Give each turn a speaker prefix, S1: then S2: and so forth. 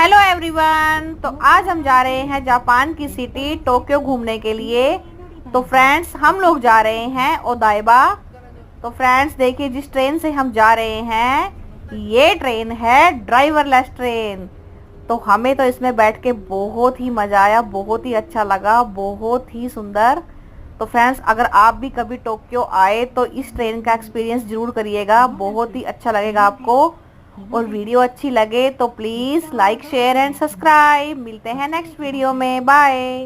S1: Hello everyone. तो आज हम जा रहे हैं जापान की सिटी टोक्यो घूमने के लिए। तो फ्रेंड्स हम लोग जा रहे हैं ओदाइबा। तो फ्रेंड्स देखिए, जिस ट्रेन से हम जा रहे हैं ये ट्रेन है ड्राइवरलेस ट्रेन। तो हमें तो इसमें बैठ के बहुत ही मज़ा आया, बहुत ही अच्छा लगा, बहुत ही सुंदर। तो फ्रेंड्स अगर आप भी कभी टोक्यो आए तो इस ट्रेन का एक्सपीरियंस ज़रूर करिएगा, बहुत ही अच्छा लगेगा आपको। और वीडियो अच्छी लगे तो please like share and subscribe. मिलते हैं नेक्स्ट वीडियो में, बाय।